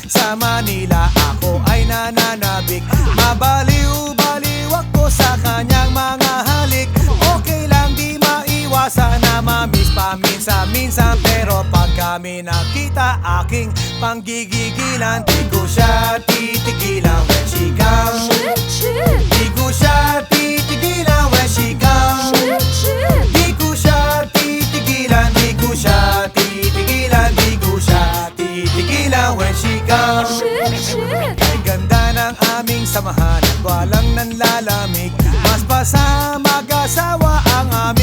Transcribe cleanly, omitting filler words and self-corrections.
Sa Manila ako ay nananabik. Mabaliw-baliw ako sa kanyang mga halik. Okay lang di maiwasan na mamiss paminsan-minsan, pero pag kami nakita aking panggigigilan, di ko siya titigilan when she comes. Di ko siya titigilan when she comes. Di ko siya titigilan, di ko siya titigilan, di ko siya titigilan when she comes. Kay ganda ng aming samahan at walang nanlalamig, mas pa sa mag-asawa ang aming